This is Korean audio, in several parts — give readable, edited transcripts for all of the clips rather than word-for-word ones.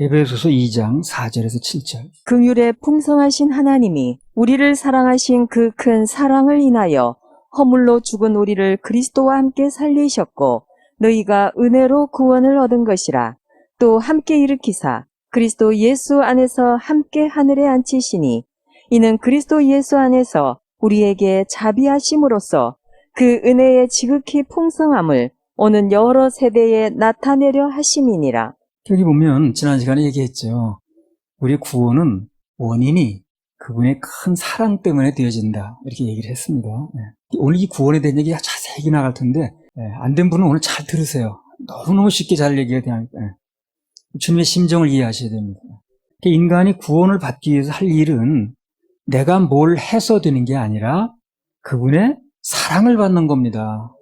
에베소서 2장 4절에서 7절. 긍휼에 풍성하신 하나님이 우리를 사랑하신 그 큰 사랑을 인하여 허물로 죽은 우리를 그리스도와 함께 살리셨고 너희가 은혜로 구원을 얻은 것이라. 또 함께 일으키사 그리스도 예수 안에서 함께 하늘에 앉히시니 이는 그리스도 예수 안에서 우리에게 자비하심으로써 그 은혜의 지극히 풍성함을 오는 여러 세대에 나타내려 하심이니라. 여기 보면 지난 시간에 얘기했죠. 우리의 구원은 원인이 그분의 큰 사랑 때문에 되어진다. 이렇게 얘기를 했습니다. 오늘 이 구원에 대한 얘기 자세히 나갈 텐데 안 된 분은 오늘 잘 들으세요. 너무너무 쉽게 잘 얘기가 되니까 주님의 심정을 이해하셔야 됩니다. 인간이 구원을 받기 위해서 할 일은 내가 뭘 해서 되는 게 아니라 그분의 사랑을 받는 겁니다.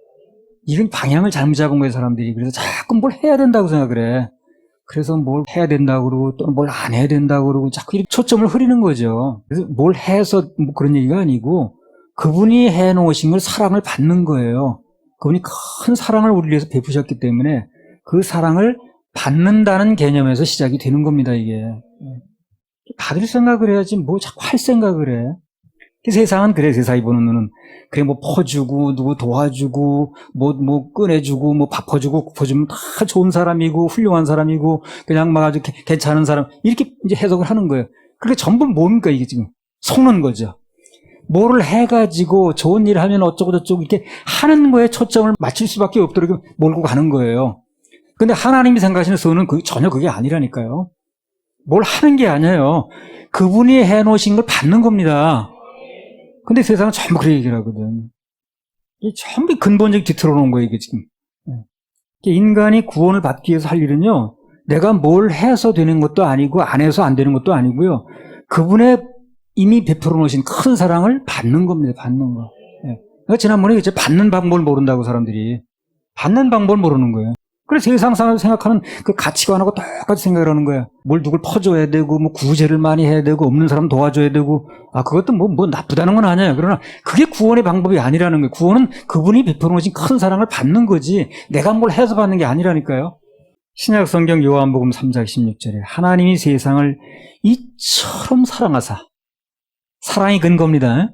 이런 방향을 잘못 잡은 거예요, 사람들이. 그래서 자꾸 뭘 해야 된다고 생각을 해. 그래서 뭘 해야 된다고 그러고 또 뭘 안 해야 된다고 그러고 자꾸 이렇게 초점을 흐리는 거죠. 그래서 뭘 해서 뭐 그런 얘기가 아니고 그분이 해놓으신 걸 사랑을 받는 거예요. 그분이 큰 사랑을 우리를 위해서 베푸셨기 때문에 그 사랑을 받는다는 개념에서 시작이 되는 겁니다, 이게. 받을 생각을 해야지 뭐 자꾸 할 생각을 해. 세상은 그래, 세상이 보는 눈은. 그래, 뭐 퍼주고, 누구 도와주고, 뭐 꺼내주고, 뭐 바꿔주고, 구워주면 다 좋은 사람이고, 훌륭한 사람이고, 그냥 막 아주 괜찮은 사람. 이렇게 이제 해석을 하는 거예요. 그게 전부 뭡니까, 이게 지금? 속는 거죠. 뭐를 해가지고 좋은 일을 하면 어쩌고저쩌고 이렇게 하는 거에 초점을 맞출 수밖에 없도록 몰고 가는 거예요. 근데 하나님이 생각하시는 선은 전혀 그게 아니라니까요. 뭘 하는 게 아니에요. 그분이 해놓으신 걸 받는 겁니다. 근데 세상은 전부 그렇게 얘기를 하거든. 이게 전부 근본적인 뒤틀어놓은 거예요, 이게 지금. 인간이 구원을 받기 위해서 할 일은요, 내가 뭘 해서 되는 것도 아니고, 안 해서 안 되는 것도 아니고요, 그분의 이미 베풀어 놓으신 큰 사랑을 받는 겁니다, 받는 거. 내가 지난번에 이제 받는 방법을 모른다고 사람들이. 받는 방법을 모르는 거예요. 그래서 세상 사람이 생각하는 그 가치관하고 똑같이 생각을 하는 거야. 뭘 누굴 퍼줘야 되고, 뭐 구제를 많이 해야 되고, 없는 사람 도와줘야 되고, 그것도 뭐 나쁘다는 건 아니에요. 그러나 그게 구원의 방법이 아니라는 거예요. 구원은 그분이 베풀어 놓으신 큰 사랑을 받는 거지, 내가 뭘 해서 받는 게 아니라니까요. 신약 성경 요한복음 3장 16절에 하나님이 세상을 이처럼 사랑하사, 사랑이 근거입니다.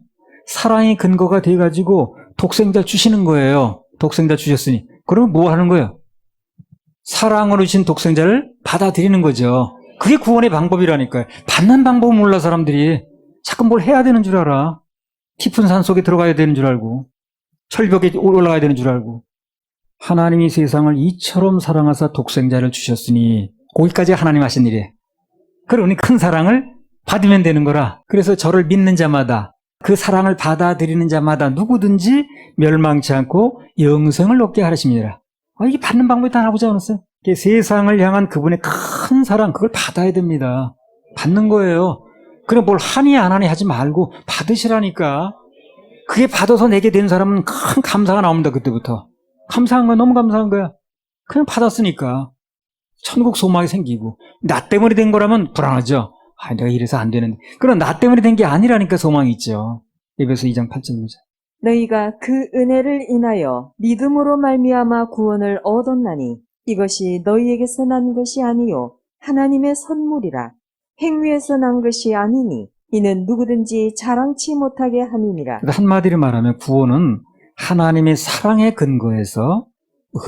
사랑이 근거가 돼가지고 독생자 주시는 거예요. 독생자 주셨으니. 그러면 뭐 하는 거예요? 사랑으로 주신 독생자를 받아들이는 거죠. 그게 구원의 방법이라니까요. 받는 방법을 몰라 사람들이. 자꾸 뭘 해야 되는 줄 알아. 깊은 산 속에 들어가야 되는 줄 알고, 철벽에 올라가야 되는 줄 알고. 하나님이 세상을 이처럼 사랑하사 독생자를 주셨으니, 거기까지 하나님 하신 일이에요. 그러니 큰 사랑을 받으면 되는 거라. 그래서 저를 믿는 자마다, 그 사랑을 받아들이는 자마다 누구든지 멸망치 않고 영생을 얻게 하십니다. 이게 받는 방법이 다 나오지 않았어요? 세상을 향한 그분의 큰 사랑, 그걸 받아야 됩니다. 받는 거예요. 그래, 뭘 하니 안 하니 하지 말고 받으시라니까. 그게 받아서 내게 된 사람은 큰 감사가 나옵니다, 그때부터. 감사한 거야, 너무 감사한 거야. 그냥 받았으니까. 천국 소망이 생기고. 나 때문에 된 거라면 불안하죠. 내가 이래서 안 되는데. 그럼 나 때문에 된 게 아니라니까 소망이 있죠. 에베소 2장 8절입니다. 너희가 그 은혜를 인하여 믿음으로 말미암아 구원을 얻었나니 이것이 너희에게서 난 것이 아니요 하나님의 선물이라. 행위에서 난 것이 아니니 이는 누구든지 자랑치 못하게 함이니라. 한마디로 말하면 구원은 하나님의 사랑에 근거해서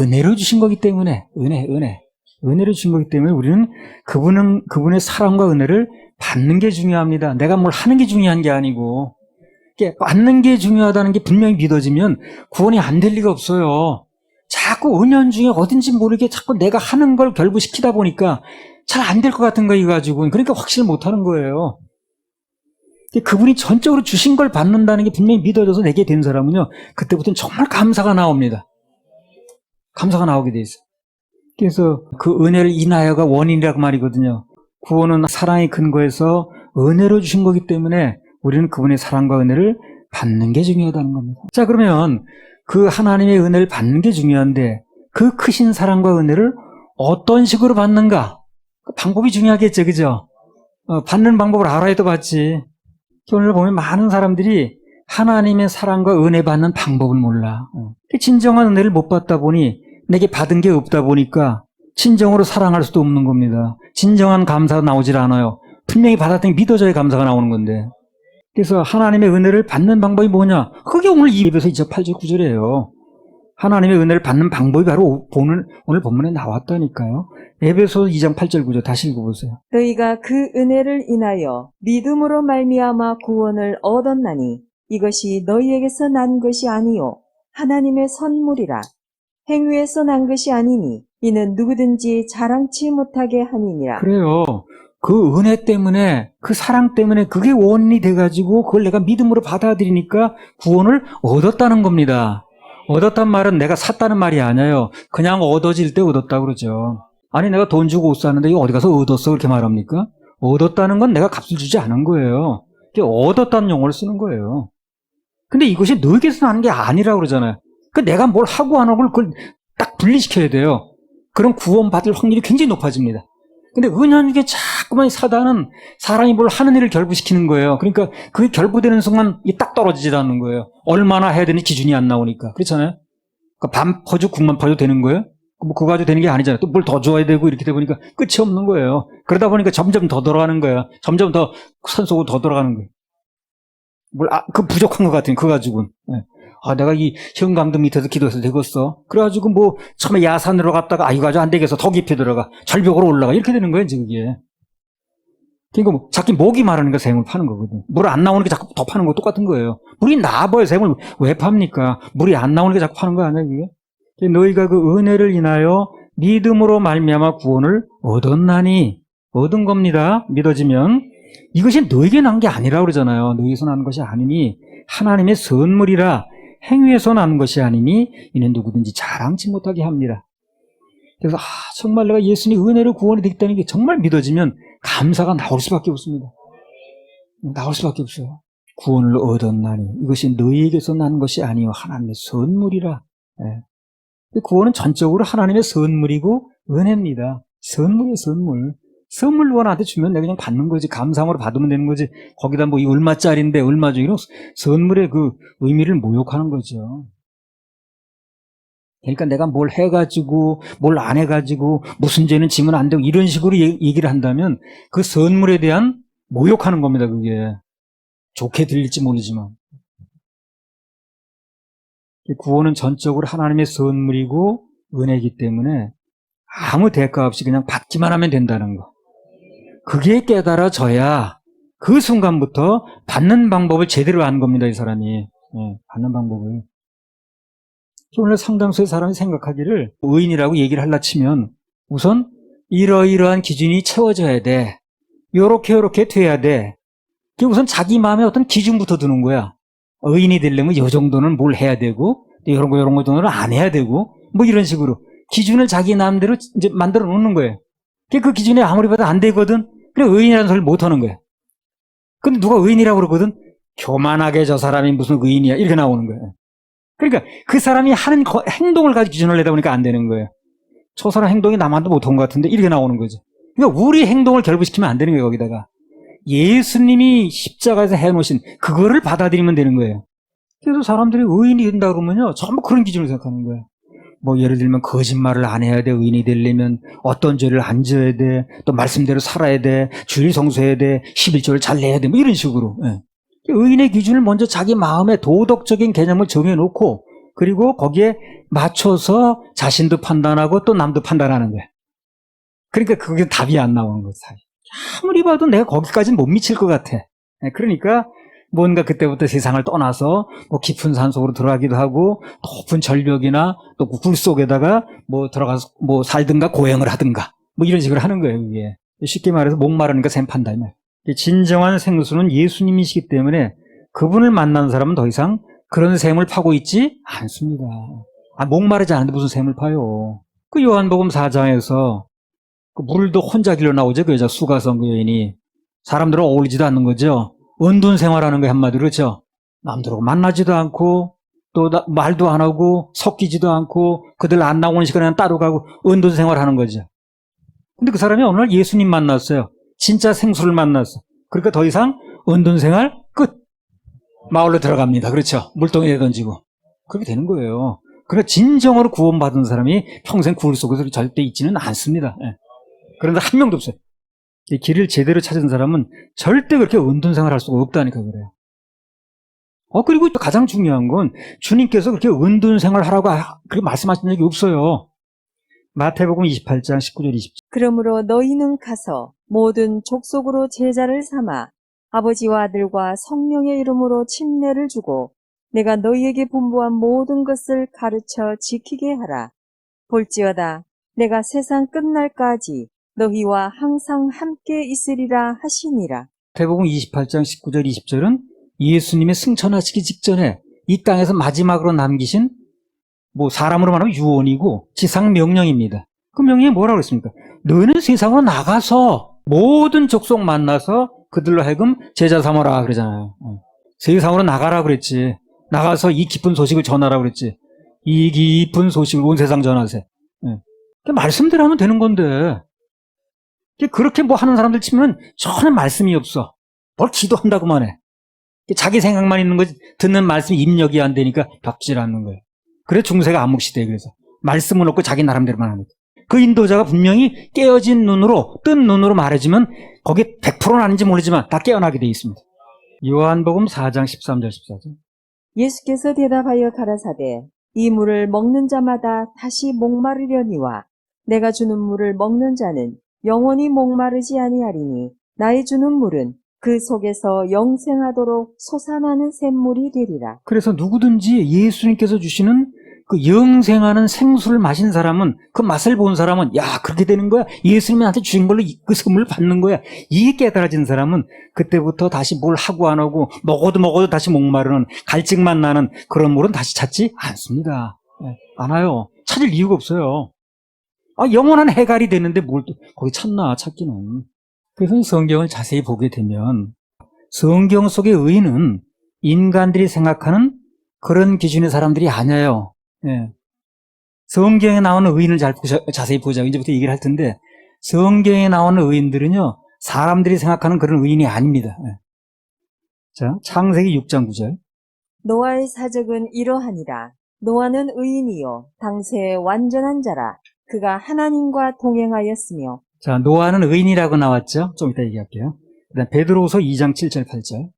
은혜로 주신 거기 때문에, 은혜로 주신 거기 때문에 우리는 그분의 사랑과 은혜를 받는 게 중요합니다. 내가 뭘 하는 게 중요한 게 아니고, 받는 게 중요하다는 게 분명히 믿어지면 구원이 안 될 리가 없어요. 자꾸 은연 중에 어딘지 모르게 자꾸 내가 하는 걸 결부시키다 보니까 잘 안 될 것 같은 거 가지고, 그러니까 확신을 못 하는 거예요. 그분이 전적으로 주신 걸 받는다는 게 분명히 믿어져서 내게 된 사람은요, 그때부터는 정말 감사가 나옵니다. 감사가 나오게 돼 있어요. 그래서 그 은혜를 인하여가 원인이라고 말이거든요. 구원은 사랑의 근거에서 은혜로 주신 거기 때문에 우리는 그분의 사랑과 은혜를 받는 게 중요하다는 겁니다. 자, 그러면 그 하나님의 은혜를 받는 게 중요한데 그 크신 사랑과 은혜를 어떤 식으로 받는가? 그 방법이 중요하겠죠, 그죠? 받는 방법을 알아야 또 받지. 오늘 보면 많은 사람들이 하나님의 사랑과 은혜 받는 방법을 몰라. 진정한 은혜를 못 받다 보니 내게 받은 게 없다 보니까 진정으로 사랑할 수도 없는 겁니다. 진정한 감사가 나오질 않아요. 분명히 받았더니 믿어져야 감사가 나오는 건데. 그래서 하나님의 은혜를 받는 방법이 뭐냐? 그게 오늘 에베소 2장 8절 9절이에요. 하나님의 은혜를 받는 방법이 바로 오늘 본문에 나왔다니까요. 에베소 2장 8절 9절 다시 읽어보세요. 너희가 그 은혜를 인하여 믿음으로 말미암아 구원을 얻었나니 이것이 너희에게서 난 것이 아니요 하나님의 선물이라. 행위에서 난 것이 아니니 이는 누구든지 자랑치 못하게 함이니라. 그래요. 그 은혜 때문에, 그 사랑 때문에 그게 원인이 돼가지고 그걸 내가 믿음으로 받아들이니까 구원을 얻었다는 겁니다. 얻었단 말은 내가 샀다는 말이 아니에요. 그냥 얻어질 때 얻었다고 그러죠. 아니 내가 돈 주고 옷 샀는데 이거 어디 가서 얻었어 그렇게 말합니까? 얻었다는 건 내가 값을 주지 않은 거예요. 이게 얻었다는 용어를 쓰는 거예요. 근데 이것이 너에게서 나는 게 아니라고 그러잖아요. 그 내가 뭘 하고 안 하고를 그걸 딱 분리시켜야 돼요. 그럼 구원받을 확률이 굉장히 높아집니다. 근데 은연중에 자꾸만 사단은 사람이 뭘 하는 일을 결부시키는 거예요. 그러니까 그게 결부되는 순간 이게 딱 떨어지지 않는 거예요. 얼마나 해야 되는 기준이 안 나오니까. 그렇잖아요. 그러니까 밥 퍼주 국만 퍼도 되는 거예요. 뭐 그거 가지고 되는 게 아니잖아요. 또 뭘 더 줘야 되고 이렇게 되다 보니까 끝이 없는 거예요. 그러다 보니까 점점 더 들어가는 거예요. 점점 더 산속으로 더 들어가는 거예요. 그 부족한 것 같아요. 그거 가지고는. 네. 내가 이 현강도 밑에서 기도해서 되겠어. 그래가지고 뭐 처음에 야산으로 갔다가 이거 가지고 안 되겠어. 더 깊이 들어가. 절벽으로 올라가. 이렇게 되는 거예요, 지금 이게. 그러니까 뭐 자기 목이 마르니까 샘을 파는 거거든. 물 안 나오니까 자꾸 더 파는 거 똑같은 거예요. 물이 나와봐야 샘을 왜 팝니까? 물이 안 나오니까 자꾸 파는 거 아니야, 이게? 너희가 그 은혜를 인하여 믿음으로 말미암아 구원을 얻었나니 얻은 겁니다. 믿어지면 이것이 너에게 난 게 아니라 그러잖아요. 너에게서 난 것이 아니니 하나님의 선물이라 행위에서 난 것이 아니니 이는 누구든지 자랑치 못하게 합니다. 그래서 정말 내가 예수님 은혜로 구원이 됐다는 게 정말 믿어지면 감사가 나올 수밖에 없습니다. 나올 수밖에 없어요. 구원을 얻었나니 이것이 너희에게서 난 것이 아니요 하나님의 선물이라. 예. 구원은 전적으로 하나님의 선물이고 은혜입니다. 선물이에요, 선물. 선물 누가 나한테 주면 내가 그냥 받는 거지. 감사함으로 받으면 되는 거지. 거기다 뭐 이 얼마짜리인데 얼마 중이로 선물의 그 의미를 모욕하는 거죠. 그러니까 내가 뭘 해가지고 뭘 안 해가지고 무슨 죄는 지면 안 되고 이런 식으로 얘기를 한다면 그 선물에 대한 모욕하는 겁니다. 그게 좋게 들릴지 모르지만 구원은 전적으로 하나님의 선물이고 은혜이기 때문에 아무 대가 없이 그냥 받기만 하면 된다는 거. 그게 깨달아져야 그 순간부터 받는 방법을 제대로 아는 겁니다. 이 사람이. 받는 방법을. 오늘 상당수의 사람이 생각하기를 의인이라고 얘기를 하려 치면 우선 이러이러한 기준이 채워져야 돼. 요렇게 돼야 돼. 그게 우선 자기 마음에 어떤 기준부터 두는 거야. 의인이 되려면 이 정도는 뭘 해야 되고 이런 거 정도는 안 해야 되고 뭐 이런 식으로 기준을 자기 마음대로 이제 만들어 놓는 거예요. 그 기준에 아무리 봐도 안 되거든. 그래 의인이라는 소리를 못 하는 거야. 근데 누가 의인이라고 그러거든. 교만하게 저 사람이 무슨 의인이야 이렇게 나오는 거예요. 그러니까 그 사람이 하는 행동을 가지고 기준을 내다 보니까 안 되는 거예요. 저 사람 행동이 남한테 못한 것 같은데 이렇게 나오는 거죠. 그러니까 우리 행동을 결부시키면 안 되는 거예요. 거기다가 예수님이 십자가에서 해놓으신 그거를 받아들이면 되는 거예요. 그래서 사람들이 의인이 된다 그러면요 전부 그런 기준을 생각하는 거예요. 뭐 예를 들면 거짓말을 안 해야 돼. 의인이 되려면 어떤 죄를 안 져야 돼. 또 말씀대로 살아야 돼. 주일 성수해야 돼. 11조를 잘 내야 돼. 뭐 이런 식으로. 의인의 기준을 먼저 자기 마음에 도덕적인 개념을 정해놓고 그리고 거기에 맞춰서 자신도 판단하고 또 남도 판단하는 거야. 그러니까 그게 답이 안 나오는 거지. 아무리 봐도 내가 거기까지는 못 미칠 것 같아. 그러니까 뭔가 그때부터 세상을 떠나서 뭐 깊은 산속으로 들어가기도 하고 높은 절벽이나 또 굴 속에다가 뭐 들어가서 뭐 살든가 고행을 하든가 뭐 이런 식으로 하는 거예요. 이게 쉽게 말해서 목마르니까 샘 판다 이 말. 진정한 생수는 예수님이시기 때문에 그분을 만난 사람은 더 이상 그런 샘을 파고 있지 않습니다. 목마르지 않은데 무슨 샘을 파요. 그 요한복음 4장에서 그 물도 혼자 길러 나오죠. 그 여자 수가성 그 여인이 사람들은 어울리지도 않는 거죠. 은둔 생활하는 거예요. 한마디로. 그렇죠. 남들하고 만나지도 않고 또 말도 안 하고 섞이지도 않고 그들 안 나오는 시간에는 따로 가고 은둔 생활하는 거죠. 근데 그 사람이 어느 날 예수님 만났어요. 진짜 생수를 만났어. 그러니까 더 이상 은둔 생활 끝. 마을로 들어갑니다. 그렇죠. 물동이에 던지고. 그렇게 되는 거예요. 그러니까 진정으로 구원받은 사람이 평생 굴 속에서 절대 있지는 않습니다. 예. 그런데 한 명도 없어요. 이 길을 제대로 찾은 사람은 절대 그렇게 은둔 생활할 수가 없다니까 그래요. 그리고 또 가장 중요한 건 주님께서 그렇게 은둔 생활하라고 그렇게 말씀하신 적이 없어요. 마태복음 28장 19절 20절. 그러므로 너희는 가서 모든 족속으로 제자를 삼아 아버지와 아들과 성령의 이름으로 침례를 주고 내가 너희에게 분부한 모든 것을 가르쳐 지키게 하라. 볼지어다 내가 세상 끝날까지 너희와 항상 함께 있으리라 하시니라. 마태복음 28장 19절 20절은 예수님의 승천하시기 직전에 이 땅에서 마지막으로 남기신 사람으로 말하면 유언이고 지상 명령입니다. 그 명령이 뭐라고 그랬습니까? 너희는 세상으로 나가서 모든 족속 만나서 그들로 하여금 제자 삼아라 그러잖아요. 세상으로 나가라 그랬지. 나가서 이 기쁜 소식을 전하라 그랬지. 이 깊은 소식을 온 세상 전하세요. 말씀대로 하면 되는 건데 그렇게 하는 사람들 치면 전혀 말씀이 없어. 뭘 기도한다고만 해. 자기 생각만 있는 거지 듣는 말씀이 입력이 안 되니까 벽질 않는 거예요. 그래 중세가 암묵시대에 그래서 말씀은 없고 자기 나름대로만 합니다. 그 인도자가 분명히 깨어진 눈으로 뜬 눈으로 말해주면 거기에 100%는 아닌지 모르지만 다 깨어나게 돼 있습니다. 요한복음 4장 13절 14절. 예수께서 대답하여 가라사대 이 물을 먹는 자마다 다시 목마르려니와 내가 주는 물을 먹는 자는 영원히 목마르지 아니하리니 나의 주는 물은 그 속에서 영생하도록 솟아나는 샘물이 되리라. 그래서 누구든지 예수님께서 주시는 그 영생하는 생수를 마신 사람은 그 맛을 본 사람은 야 그렇게 되는 거야. 예수님이 나한테 주신 걸로 그 선물을 받는 거야. 이게 깨달아진 사람은 그때부터 다시 뭘 하고 안 하고 먹어도 다시 목마르는 갈증만 나는 그런 물은 다시 찾지 않습니다. 안 와요. 찾을 이유가 없어요. 영원한 해갈이 되는데 뭘 또 거기 찾나 찾기는. 그래서 성경을 자세히 보게 되면 성경 속의 의인은 인간들이 생각하는 그런 기준의 사람들이 아니에요. 성경에 나오는 의인을 자세히 보자. 이제부터 얘기를 할 텐데 성경에 나오는 의인들은요 사람들이 생각하는 그런 의인이 아닙니다. 자, 창세기 6장 9절. 노아의 사적은 이러하니라. 노아는 의인이요 당세의 완전한 자라. 그가 하나님과 동행하였으며. 자, 노아는 의인이라고 나왔죠. 좀 이따 얘기할게요. 그다음 베드로후서 2장 7절 8절.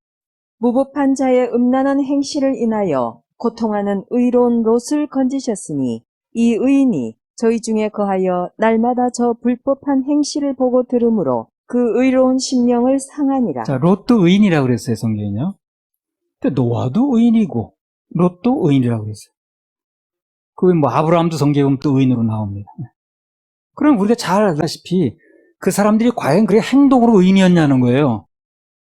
무법한 자의 음란한 행실을 인하여 고통하는 의로운 롯을 건지셨으니 이 의인이 저희 중에 거하여 날마다 저 불법한 행실을 보고 들으므로 그 의로운 심령을 상하니라. 자, 롯도 의인이라고 그랬어요, 성경은요. 근데 노아도 의인이고 롯도 의인이라고 그랬어요. 아브라함도 성경은 또 의인으로 나옵니다. 그럼 우리가 잘 알다시피 그 사람들이 과연 그래 행동으로 의인이었냐는 거예요.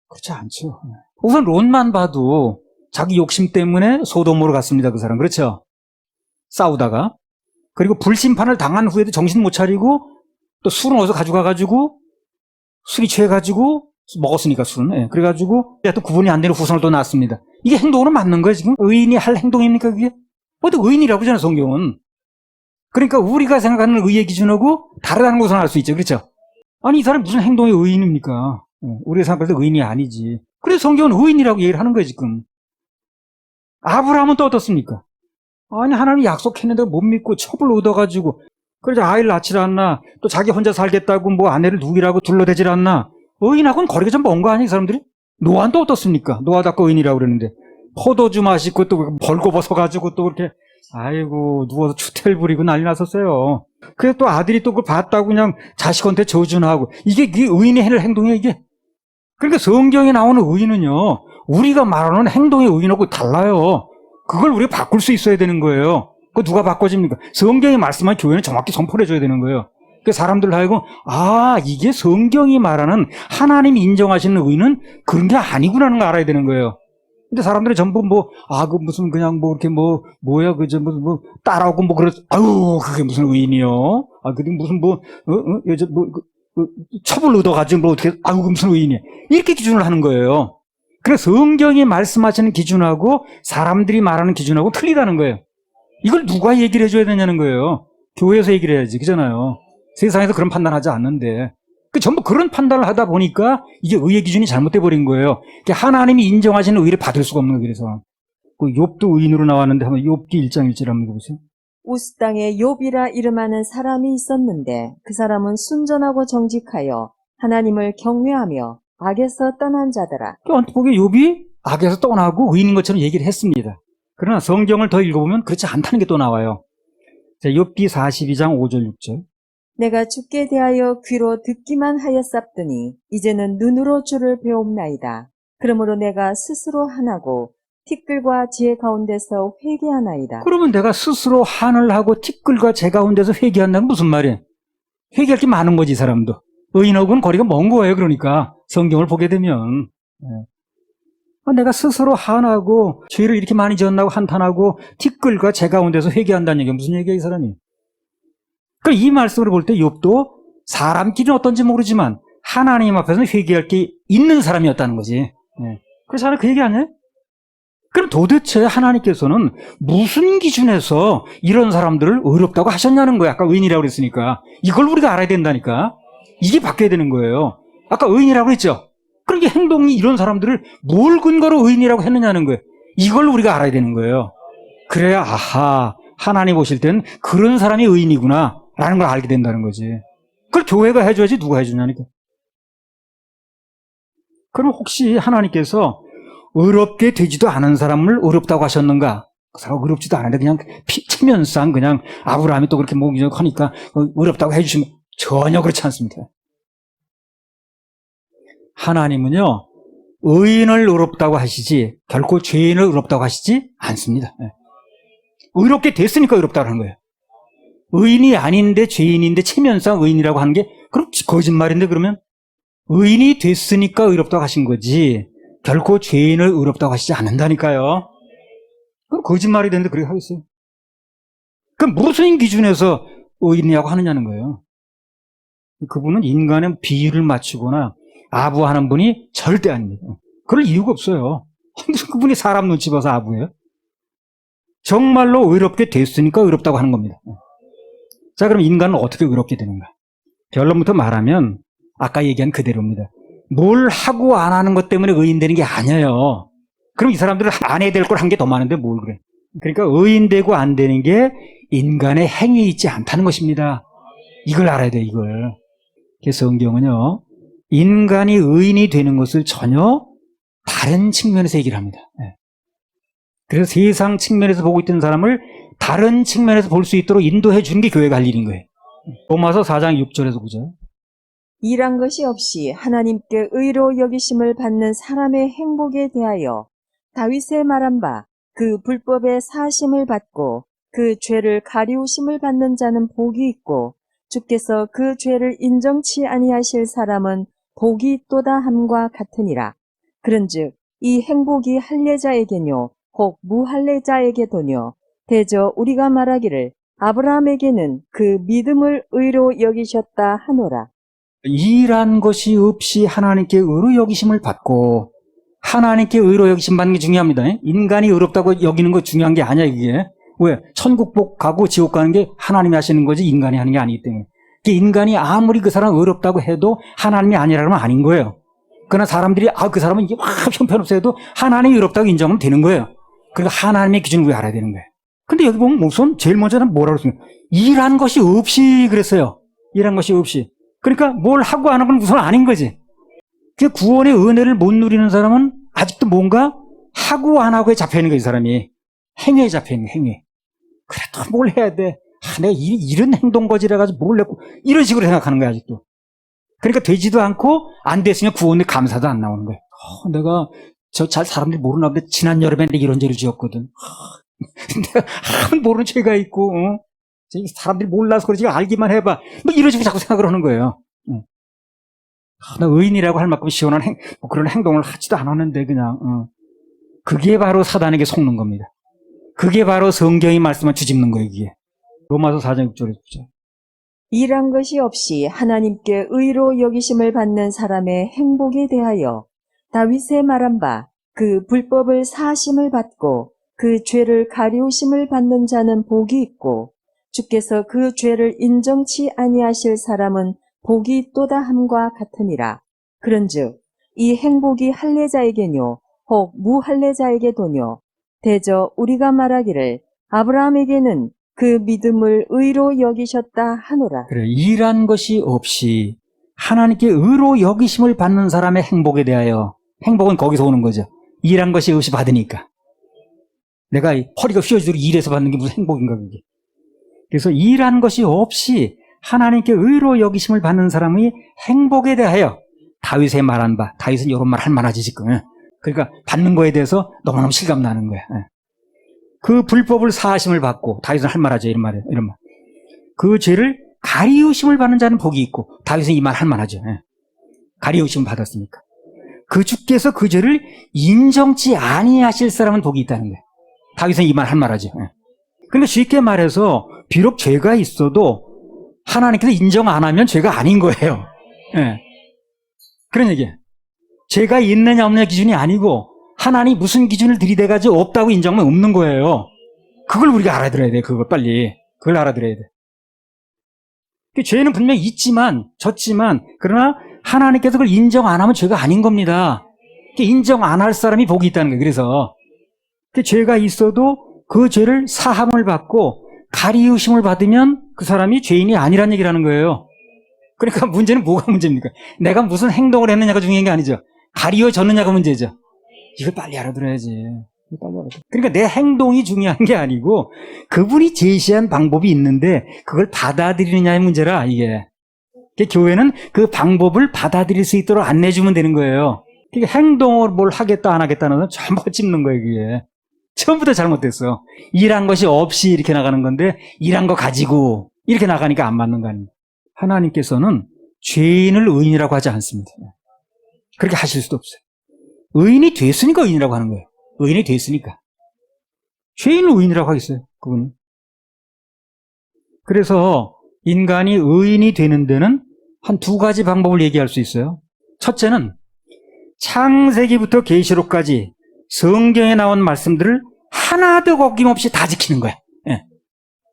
그렇지 않죠. 우선 롯만 봐도 자기 욕심 때문에 소돔으로 갔습니다. 그 사람. 그렇죠? 싸우다가. 그리고 불심판을 당한 후에도 정신 못 차리고 또 술은 어디서 가져가가지고 술이 취해가지고 먹었으니까 술은. 그래가지고 또 구분이 안 되는 후손을 또 낳았습니다. 이게 행동으로 맞는 거예요 지금? 의인이 할 행동입니까 그게? 어디 의인이라고 하잖아요 성경은. 그러니까 우리가 생각하는 의의 기준하고 다르다는 것을 알 수 있죠. 그렇죠? 아니 이 사람이 무슨 행동의 의인입니까? 우리가 생각할 때 의인이 아니지. 그래서 성경은 의인이라고 얘기를 하는 거예요 지금. 아브라함은 또 어떻습니까? 아니 하나님이 약속했는데 못 믿고 첩을 얻어가지고 그래서 아이를 낳질 않나 또 자기 혼자 살겠다고 아내를 누이라고 둘러대질 않나. 의인하고는 거리가 좀 먼 거 아니에요 이 사람들이? 노아는 또 어떻습니까? 노아도 아까 의인이라고 그랬는데 포도주 마시고 또 벌거벗어가지고 또 그렇게 아이고 누워서 추태를 부리고 난리 났었어요. 그래서 또 아들이 또 그걸 봤다고 그냥 자식한테 저주나 하고 이게 의인이 해낼 행동이에요 이게. 그러니까 성경에 나오는 의인은요 우리가 말하는 행동의 의인하고 달라요. 그걸 우리가 바꿀 수 있어야 되는 거예요. 그거 누가 바꿔집니까? 성경이 말씀한 교회는 정확히 선포를 해줘야 되는 거예요. 그 사람들 하여금 이게 성경이 말하는 하나님이 인정하시는 의인은 그런 게 아니구나는 걸 알아야 되는 거예요. 근데 사람들이 전부 무슨 그냥 이렇게 뭐야 그저 따라오고 그게 무슨 의인이요? 그게 무슨 첩을 얻어가지고 어떻게 그게 무슨 의인이야? 이렇게 기준을 하는 거예요. 그래서 성경이 말씀하시는 기준하고 사람들이 말하는 기준하고 틀리다는 거예요. 이걸 누가 얘기를 해줘야 되냐는 거예요. 교회에서 얘기를 해야지, 그잖아요. 세상에서 그런 판단하지 않는데. 전부 그런 판단을 하다 보니까 이게 의의 기준이 잘못돼 버린 거예요. 하나님이 인정하시는 의를 받을 수가 없는 거예요. 그래서 욥도 의인으로 나왔는데 한번 욥기 1장 1절 한번 읽어보세요. 우스 땅에 욥이라 이름하는 사람이 있었는데 그 사람은 순전하고 정직하여 하나님을 경외하며 악에서 떠난 자더라. 언뜻 보기에 욥이 악에서 떠나고 의인인 것처럼 얘기를 했습니다. 그러나 성경을 더 읽어보면 그렇지 않다는 게 또 나와요. 자, 욥기 42장 5절 6절. 내가 주께 대하여 귀로 듣기만 하였사더니 이제는 눈으로 주를 배옵나이다. 그러므로 내가 스스로 하나고 티끌과 지혜 가운데서 회개하나이다. 그러면 내가 스스로 한을 하고 티끌과 제 가운데서 회개한다는 무슨 말이에요? 회개할 게 많은 거지, 이 사람도. 의인하고는 거리가 먼 거예요, 그러니까. 성경을 보게 되면. 내가 스스로 한하고 죄를 이렇게 많이 지었나고 한탄하고 티끌과 제 가운데서 회개한다는 얘기가 무슨 얘기야, 이 사람이? 그러니까 이 말씀을 볼 때 욥도 사람끼리는 어떤지 모르지만 하나님 앞에서는 회개할 게 있는 사람이었다는 거지. 그래서 하나 그 얘기 아니에요? 그럼 도대체 하나님께서는 무슨 기준에서 이런 사람들을 의롭다고 하셨냐는 거야. 아까 의인이라고 그랬으니까. 이걸 우리가 알아야 된다니까. 이게 바뀌어야 되는 거예요. 아까 의인이라고 그랬죠? 그럼 이 행동이 이런 사람들을 뭘 근거로 의인이라고 했느냐는 거예요. 이걸 우리가 알아야 되는 거예요. 그래야 아하, 하나님 보실 땐 그런 사람이 의인이구나 라는 걸 알게 된다는 거지. 그걸 교회가 해줘야지 누가 해주냐니까. 그럼 혹시 하나님께서 의롭게 되지도 않은 사람을 의롭다고 하셨는가? 그 사람 의롭지도 않은데 그냥 체면상 그냥 아브라함이 또 그렇게 하니까 의롭다고 해주시면 전혀 그렇지 않습니다. 하나님은요, 의인을 의롭다고 하시지 결코 죄인을 의롭다고 하시지 않습니다. 의롭게 됐으니까 의롭다고 하는 거예요. 의인이 아닌데 죄인인데 체면상 의인이라고 하는 게 그럼 거짓말인데 그러면 의인이 됐으니까 의롭다고 하신 거지 결코 죄인을 의롭다고 하시지 않는다니까요. 그럼 거짓말이 되는데 그렇게 하겠어요. 그럼 무슨 기준에서 의인이라고 하느냐는 거예요. 그분은 인간의 비율을 맞추거나 아부하는 분이 절대 아닙니다. 그럴 이유가 없어요. 그분이 사람 눈치 봐서 아부예요. 정말로 의롭게 됐으니까 의롭다고 하는 겁니다. 자, 그럼 인간은 어떻게 의롭게 되는가? 결론부터 말하면 아까 얘기한 그대로입니다. 뭘 하고 안 하는 것 때문에 의인 되는 게 아니에요. 그럼 이 사람들은 안 해야 될 걸 한 게 더 많은데 뭘 그래? 그러니까 의인 되고 안 되는 게 인간의 행위에 있지 않다는 것입니다. 이걸 알아야 돼요, 이걸. 그래서 성경은요, 인간이 의인이 되는 것을 전혀 다른 측면에서 얘기를 합니다. 그래서 세상 측면에서 보고 있던 사람을 다른 측면에서 볼 수 있도록 인도해 주는 게 교회가 할 일인 거예요. 로마서 4장 6절에서 9절. 일한 것이 없이 하나님께 의로 여기심을 받는 사람의 행복에 대하여 다윗의 말한 바 그 불법의 사심을 받고 그 죄를 가리우심을 받는 자는 복이 있고 주께서 그 죄를 인정치 아니하실 사람은 복이 있도다 함과 같으니라. 그런즉 이 행복이 할례자에게뇨 혹 무할례자에게도뇨 대저 우리가 말하기를 아브라함에게는 그 믿음을 의로 여기셨다 하노라. 일한 것이 없이 하나님께 의로 여기심을 받고 하나님께 의로 여기심 받는 게 중요합니다. 인간이 의롭다고 여기는 거 중요한 게 아니야, 이게. 왜? 천국복 가고 지옥 가는 게 하나님이 하시는 거지 인간이 하는 게 아니기 때문에. 인간이 아무리 그 사람 의롭다고 해도 하나님이 아니라면 아닌 거예요. 그러나 사람들이 그 사람은 이게 막 형편없어 해도 하나님이 의롭다고 인정하면 되는 거예요. 그러니까 하나님의 기준을 우리가 알아야 되는 거예요. 근데 여기 보면 우선 제일 먼저는 뭐라고 그랬습니까? 일한 것이 없이 그랬어요. 일한 것이 없이. 그러니까 뭘 하고 하는 건 우선 아닌 거지. 그 구원의 은혜를 못 누리는 사람은 아직도 뭔가 하고 안 하고에 잡혀있는 거예요, 이 사람이. 행위에 잡혀있는 거예요, 행위. 그래도 뭘 해야 돼. 내가 이런 행동 거지래가지고 뭘 했고, 이런 식으로 생각하는 거야, 아직도. 그러니까 되지도 않고, 안 됐으면 구원의 감사도 안 나오는 거예요. 내가, 잘 사람들이 모르나 본데, 지난 여름에 내가 이런 죄를 지었거든. 내가 모르는 죄가 있고, 사람들이 몰라서 그러지, 알기만 해봐. 뭐 이런 식으로 자꾸 생각을 하는 거예요. 나 의인이라고 할 만큼 시원한 뭐 그런 행동을 하지도 않았는데, 그냥, 그게 바로 사단에게 속는 겁니다. 그게 바로 성경이 말씀을 뒤집는 거예요, 이게. 로마서 4장 6절에 보죠. 일한 것이 없이 하나님께 의로 여기심을 받는 사람의 행복에 대하여 다윗의 말한 바 그 불법을 사심을 받고 그 죄를 가리우심을 받는 자는 복이 있고 주께서 그 죄를 인정치 아니하실 사람은 복이 있도다 함과 같으니라. 그런즉 이 행복이 할례자에게뇨 혹 무할례자에게도뇨 대저 우리가 말하기를 아브라함에게는 그 믿음을 의로 여기셨다 하노라. 그래, 일한 것이 없이 하나님께 의로 여기심을 받는 사람의 행복에 대하여, 행복은 거기서 오는 거죠. 일한 것이 없이 받으니까. 내가 허리가 휘어지도록 일해서 받는 게 무슨 행복인가 그게. 그래서 일한 것이 없이 하나님께 의로 여기심을 받는 사람의 행복에 대하여 다윗의 말한 바, 다윗은 이런 말 할 만하지 지금. 그러니까 받는 거에 대해서 너무너무 실감 나는 거야. 그 불법을 사하심을 받고, 다윗은 할 만하죠. 이런 말이에요. 이런 말. 그 죄를 가리우심을 받는 자는 복이 있고, 다윗은 이 말 할 만하죠. 가리우심을 받았으니까. 그 주께서 그 죄를 인정치 아니하실 사람은 복이 있다는 거예요. 다윗은 이 말 할 만하죠. 그러니까 쉽게 말해서 비록 죄가 있어도 하나님께서 인정 안 하면 죄가 아닌 거예요. 그런 얘기예요. 죄가 있느냐 없느냐 기준이 아니고 하나님이 무슨 기준을 들이대가지고 없다고 인정하면 없는 거예요. 그걸 우리가 알아들어야 돼. 그걸 빨리. 그걸 알아들어야 돼. 그 죄는 분명히 있지만, 졌지만, 그러나 하나님께서 그걸 인정 안 하면 죄가 아닌 겁니다. 인정 안 할 사람이 복이 있다는 거예요. 그래서 그 죄가 있어도 그 죄를 사함을 받고 가리우심을 받으면 그 사람이 죄인이 아니란 얘기를 하는 거예요. 그러니까 문제는 뭐가 문제입니까? 내가 무슨 행동을 했느냐가 중요한 게 아니죠. 가리워졌느냐가 문제죠. 이걸 빨리 알아들어야지. 그러니까 내 행동이 중요한 게 아니고 그분이 제시한 방법이 있는데 그걸 받아들이느냐의 문제라 이게. 교회는 그 방법을 받아들일 수 있도록 안내주면 되는 거예요. 그러니까 행동을 뭘 하겠다 안 하겠다는 건 전부 찝는 거예요. 그게. 처음부터 잘못됐어. 일한 것이 없이 이렇게 나가는 건데 일한 거 가지고 이렇게 나가니까 안 맞는 거 아닙니까? 하나님께서는 죄인을 의인이라고 하지 않습니다. 그렇게 하실 수도 없어요. 의인이 됐으니까 의인이라고 하는 거예요. 의인이 됐으니까. 죄인을 의인이라고 하겠어요, 그분은. 그래서 인간이 의인이 되는 데는 한 두 가지 방법을 얘기할 수 있어요. 첫째는 창세기부터 계시록까지 성경에 나온 말씀들을 하나도 거김없이 다 지키는 거예요.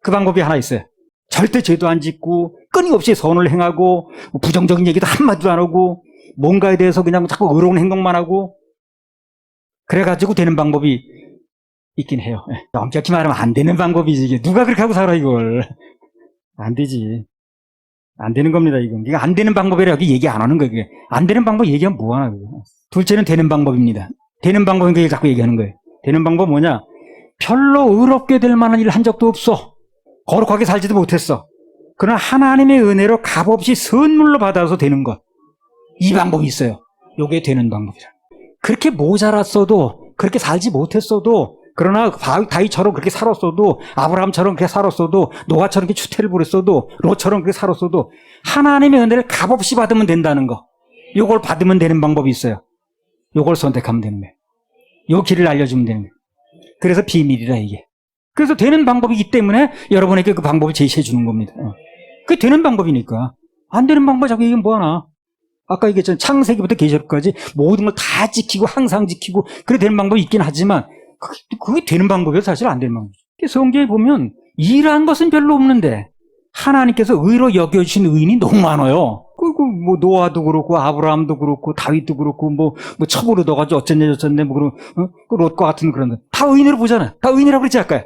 그 방법이 하나 있어요. 절대 죄도 안 짓고 끊임없이 선을 행하고 부정적인 얘기도 한마디도 안 하고 뭔가에 대해서 그냥 자꾸 의로운 행동만 하고 그래가지고 되는 방법이 있긴 해요. 엄격히 말하면 안 되는 방법이지. 이게 누가 그렇게 하고 살아 이걸. 안 되지. 안 되는 겁니다. 이건. 이거 안 되는 방법이라 여기 얘기 안 하는 거예요. 안 되는 방법 얘기하면 뭐하나. 그거. 둘째는 되는 방법입니다. 되는 방법인 거 자꾸 얘기하는 거예요. 되는 방법 뭐냐? 별로 의롭게 될 만한 일을 한 적도 없어. 거룩하게 살지도 못했어. 그러나 하나님의 은혜로 값없이 선물로 받아서 되는 것. 이 방법이 있어요. 요게 되는 방법이라. 그렇게 모자랐어도, 그렇게 살지 못했어도, 그러나 다윗처럼 그렇게 살았어도, 아브라함처럼 그렇게 살았어도, 노아처럼 그렇게 추태를 부렸어도, 롯처럼 그렇게 살았어도, 하나님의 은혜를 값없이 받으면 된다는 거. 요걸 받으면 되는 방법이 있어요. 요걸 선택하면 되는 거예요. 요 길을 알려주면 되는 거예요. 그래서 비밀이라 이게. 그래서 되는 방법이기 때문에 여러분에게 그 방법을 제시해 주는 겁니다. 그게 되는 방법이니까. 안 되는 방법 자꾸 얘기하면 뭐하나. 아까 얘기했잖아요. 창세기부터 계시록까지 모든 걸 다 지키고 항상 지키고 그래 되는 방법이 있긴 하지만 그게 되는 방법이어서 사실 안 되는 방법이죠. 성경에 보면 일한 것은 별로 없는데 하나님께서 의로 여겨주신 의인이 너무 많아요. 뭐 노아도 그렇고 아브라함도 그렇고 다윗도 그렇고 뭐 첩으로 넣어가지고 어쨌네 저쨌네 뭐 그런 롯과 같은 그런 다 의인으로 보잖아요. 다 의인이라고 그랬지 아까.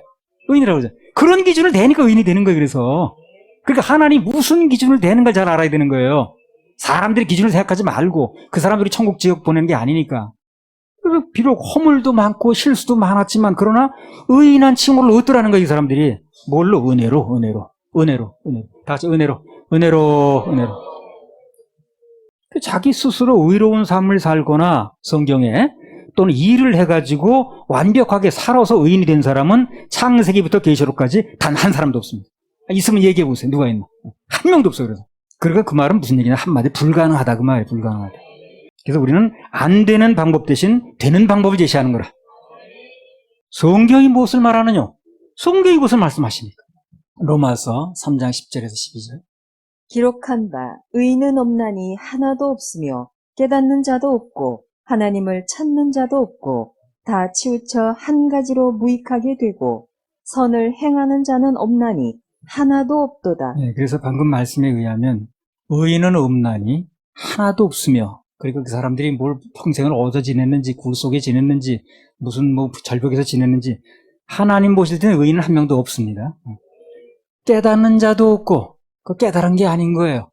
의인이라고 그러죠. 그런 기준을 대니까 의인이 되는 거예요. 그래서 그러니까 하나님 무슨 기준을 대는 걸 잘 알아야 되는 거예요. 사람들의 기준을 생각하지 말고 그 사람들이 천국 지역 보내는 게 아니니까. 비록 허물도 많고 실수도 많았지만 그러나 의인한 칭호를 얻더라는 거예요. 이 사람들이. 뭘로? 은혜로. 다 같이 은혜로. 자기 스스로 의로운 삶을 살거나 성경에 또는 일을 해가지고 완벽하게 살아서 의인이 된 사람은 창세기부터 계시록까지 단 한 사람도 없습니다. 있으면 얘기해 보세요. 누가 있나? 한 명도 없어요. 그래서. 그러니까 그 말은 무슨 얘기냐? 한마디 불가능하다 그 말이에요. 불가능하다. 그래서 우리는 안 되는 방법 대신 되는 방법을 제시하는 거라. 성경이 무엇을 말하느냐? 성경이 무엇을 말씀하십니까? 로마서 3장 10절에서 12절. 기록한 바 의인은 없나니 하나도 없으며 깨닫는 자도 없고 하나님을 찾는 자도 없고 다 치우쳐 한 가지로 무익하게 되고 선을 행하는 자는 없나니 하나도 없도다. 네, 그래서 방금 말씀에 의하면 의인은 없나니 하나도 없으며 그리고 그 사람들이 뭘 평생을 어디서 지냈는지 굴 속에 지냈는지 무슨 뭐 절벽에서 지냈는지 하나님 보실 때는 의인은 한 명도 없습니다. 깨닫는 자도 없고 그 깨달은 게 아닌 거예요.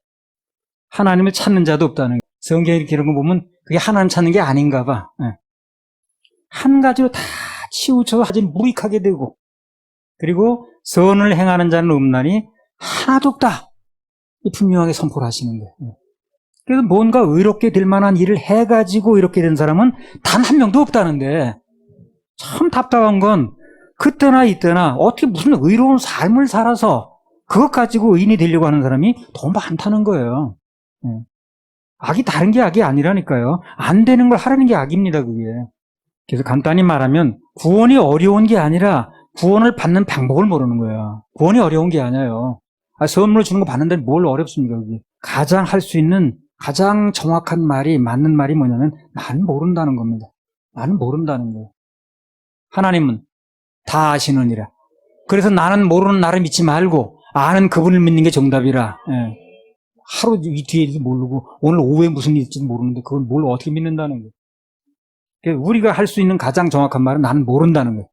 하나님을 찾는 자도 없다는 거예요. 성경에 이렇게 이런 거 보면 그게 하나님 찾는 게 아닌가 봐. 예. 한 가지로 다 치우쳐서 아주 무익하게 되고, 그리고 선을 행하는 자는 없나니 하나도 없다. 분명하게 선포를 하시는 거예요. 예. 그래서 뭔가 의롭게 될 만한 일을 해가지고 이렇게 된 사람은 단 한 명도 없다는데, 참 답답한 건 그때나 이때나 어떻게 무슨 의로운 삶을 살아서 그것 가지고 의인이 되려고 하는 사람이 더 많다는 거예요. 예. 악이 다른 게 악이 아니라니까요. 안 되는 걸 하라는 게 악입니다, 그게. 그래서 간단히 말하면 구원이 어려운 게 아니라 구원을 받는 방법을 모르는 거예요. 구원이 어려운 게 아니에요. 선물을 주는 거 받는데 뭘 어렵습니까, 그게. 가장 할 수 있는 가장 정확한 말이, 맞는 말이 뭐냐면 나는 모른다는 겁니다. 나는 모른다는 거예요. 하나님은 다 아시느니라. 그래서 나는 모르는 나를 믿지 말고 아는 그분을 믿는 게 정답이라. 예. 하루 뒤에 일도 모르고 오늘 오후에 무슨 일일지도 모르는데 그걸 뭘 어떻게 믿는다는 거예요. 그러니까 우리가 할 수 있는 가장 정확한 말은 나는 모른다는 거예요.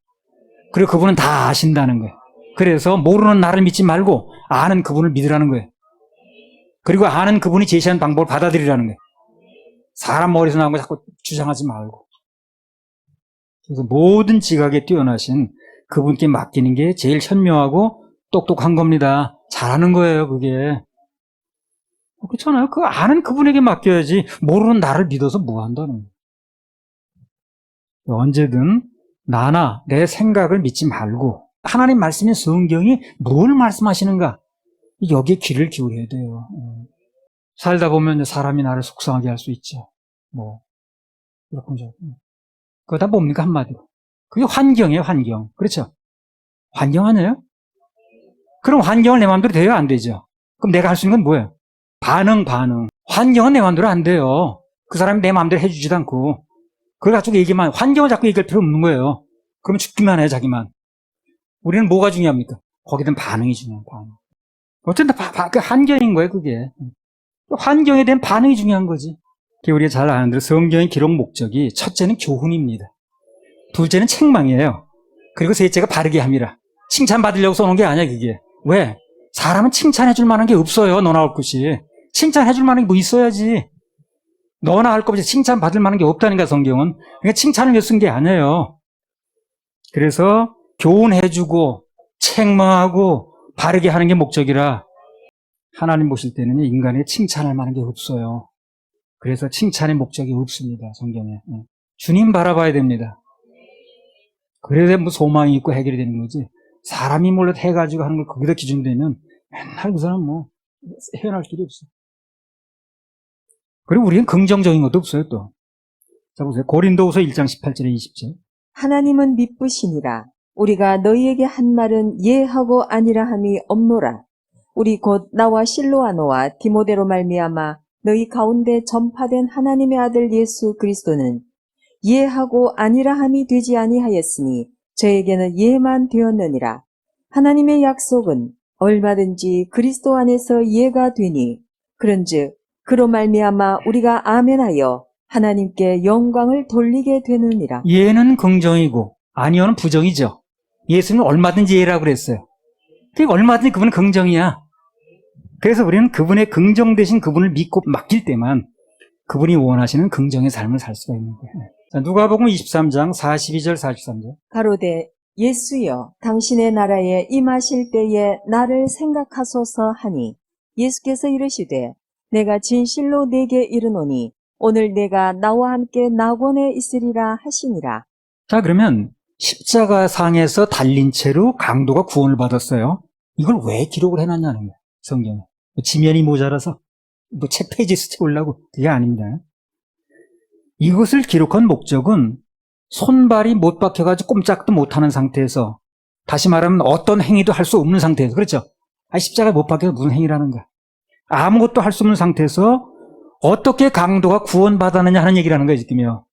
그리고 그분은 다 아신다는 거예요. 그래서 모르는 나를 믿지 말고 아는 그분을 믿으라는 거예요. 그리고 아는 그분이 제시한 방법을 받아들이라는 거예요. 사람 머리에서 나온 거 자꾸 주장하지 말고. 그래서 모든 지각에 뛰어나신 그분께 맡기는 게 제일 현명하고 똑똑한 겁니다. 잘하는 거예요, 그게. 그렇잖아요. 그거 아는 그분에게 맡겨야지 모르는 나를 믿어서 뭐 한다는 거예요. 언제든 나나 내 생각을 믿지 말고 하나님 말씀인 성경이 뭘 말씀하시는가 여기에 귀를 기울여야 돼요. 살다 보면 사람이 나를 속상하게 할 수 있죠. 이렇게 그거 다 뭡니까 한마디로. 그게 환경이에요, 환경. 그렇죠? 환경 아니에요? 그럼 환경을 내 마음대로 돼요, 안 되죠? 그럼 내가 할 수 있는 건 뭐예요? 반응. 환경은 내 마음대로 안 돼요. 그 사람이 내 마음대로 해주지도 않고. 그걸 가지고 얘기만, 환경을 자꾸 얘기할 필요 없는 거예요. 그러면 죽기만 해요, 자기만. 우리는 뭐가 중요합니까? 거기든 반응이 중요해요, 반응. 어쨌든 그 환경인 거예요, 그게. 환경에 대한 반응이 중요한 거지. 우리가 잘 아는 대로 성경의 기록 목적이 첫째는 교훈입니다. 둘째는 책망이에요. 그리고 셋째가 바르게 함이라. 칭찬받으려고 써놓은 게 아니야, 그게. 왜? 사람은 칭찬해줄 만한 게 없어요, 너나 할 것이. 칭찬해줄 만한 게 뭐 있어야지. 너나 할 것 없이 칭찬받을 만한 게 없다니까, 성경은. 그러니까 칭찬을 위해 쓴 게 아니에요. 그래서 교훈해주고 책망하고 바르게 하는 게 목적이라 하나님 보실 때는 인간에게 칭찬할 만한 게 없어요. 그래서 칭찬의 목적이 없습니다, 성경에. 주님 바라봐야 됩니다. 그래야 뭐 소망이 있고 해결이 되는 거지. 사람이 몰래 해가지고 하는 걸 거기다 기준되면 맨날 그 사람 헤어날 길이 없어. 그리고 우리는 긍정적인 것도 없어요, 또. 자, 보세요. 고린도후서 1장 18절에 20절. 하나님은 미쁘시니라. 우리가 너희에게 한 말은 예하고 아니라 함이 없노라. 우리 곧 나와 실로아노와 디모데로 말미암아 너희 가운데 전파된 하나님의 아들 예수 그리스도는 예하고 아니라 함이 되지 아니하였으니 저에게는 예만 되었느니라. 하나님의 약속은 얼마든지 그리스도 안에서 예가 되니 그런즉 그로 말미암아 우리가 아멘하여 하나님께 영광을 돌리게 되느니라. 예는 긍정이고 아니요는 부정이죠. 예수는 얼마든지 예라고 그랬어요. 그러니까 얼마든지 그분은 긍정이야. 그래서 우리는 그분의 긍정 대신 그분을 믿고 맡길 때만 그분이 원하시는 긍정의 삶을 살 수가 있는 거예요. 자, 누가복음 23장 42절 43절. 가로되 예수여 당신의 나라에 임하실 때에 나를 생각하소서 하니 예수께서 이르시되 내가 진실로 네게 이르노니 오늘 내가 나와 함께 낙원에 있으리라 하시니라. 자, 그러면 십자가 상에서 달린 채로 강도가 구원을 받았어요. 이걸 왜 기록을 해놨냐는 거예요, 성경에. 지면이 모자라서 책 페이지 스치우려고 그게 아닙니다. 이것을 기록한 목적은 손발이 못 박혀가지고 꼼짝도 못하는 상태에서, 다시 말하면 어떤 행위도 할 수 없는 상태에서, 그렇죠? 십자가에 못 박혀서 무슨 행위를 하는가? 아무것도 할 수 없는 상태에서 어떻게 강도가 구원받았느냐 하는 얘기를 하는 거예요, 지금요.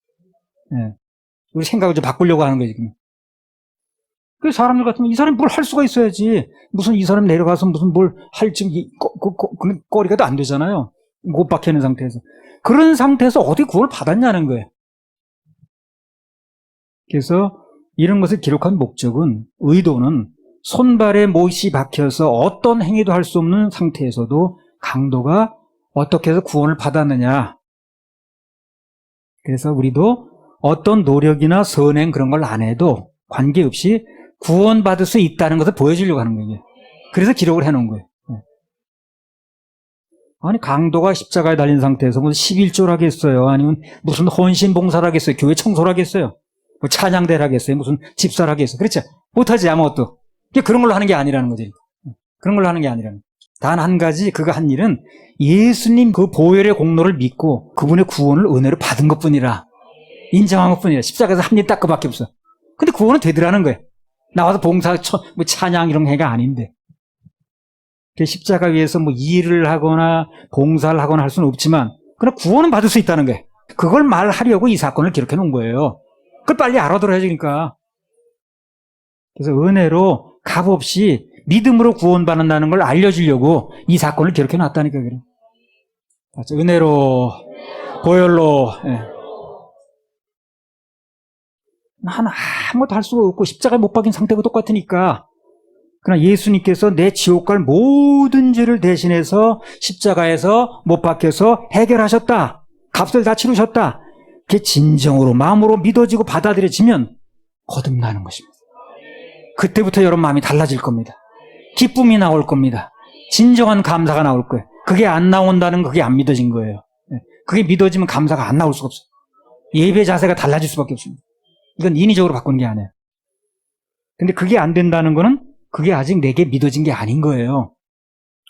예. 우리 생각을 좀 바꾸려고 하는 거예요, 지금. 그 사람들 같으면 이 사람이 뭘 할 수가 있어야지. 무슨 이 사람 내려가서 무슨 뭘 할 지금 거리가 안 되잖아요. 못 박혀 있는 상태에서. 그런 상태에서 어디 구원을 받았냐는 거예요. 그래서 이런 것을 기록한 목적은, 의도는 손발에 못이 박혀서 어떤 행위도 할 수 없는 상태에서도 강도가 어떻게 해서 구원을 받았느냐. 그래서 우리도 어떤 노력이나 선행 그런 걸 안 해도 관계없이 구원받을 수 있다는 것을 보여주려고 하는 거예요. 그래서 기록을 해놓은 거예요. 아니 강도가 십자가에 달린 상태에서 무슨 11조를 하겠어요? 아니면 무슨 헌신봉사를 하겠어요? 교회 청소를 하겠어요? 뭐 찬양대를 하겠어요? 무슨 집사를 하겠어요? 그렇죠? 못하지 아무것도. 그런 걸로 하는 게 아니라는 거지. 그런 걸로 하는 게 아니라는 거지. 단 한 가지 그가 한 일은 예수님 그 보혈의 공로를 믿고 그분의 구원을 은혜로 받은 것뿐이라. 인정한 것뿐이라. 십자가에서 한 일 딱 그밖에 없어. 근데 구원은 되더라는 거예요. 나와서 봉사, 뭐 찬양 이런 해가 아닌데. 십자가 위에서 뭐 일을 하거나 봉사를 하거나 할 수는 없지만 그러나 구원은 받을 수 있다는 거예요. 그걸 말하려고 이 사건을 기록해 놓은 거예요. 그걸 빨리 알아들어야지 그러니까. 그래서 은혜로 값없이 믿음으로 구원받는다는 걸 알려주려고 이 사건을 기록해 놨다니까 그래. 은혜로 보혈로 나는 아무것도 할 수가 없고 십자가에 못 박힌 상태가 똑같으니까. 그러나 예수님께서 내 지옥 갈 모든 죄를 대신해서 십자가에서 못 박혀서 해결하셨다. 값을 다 치르셨다. 그게 진정으로 마음으로 믿어지고 받아들여지면 거듭나는 것입니다. 그때부터 여러분 마음이 달라질 겁니다. 기쁨이 나올 겁니다. 진정한 감사가 나올 거예요. 그게 안 나온다는 거 그게 안 믿어진 거예요. 그게 믿어지면 감사가 안 나올 수가 없어요. 예배 자세가 달라질 수밖에 없습니다. 이건 인위적으로 바꾸는 게 아니에요. 근데 그게 안 된다는 거는 그게 아직 내게 믿어진 게 아닌 거예요.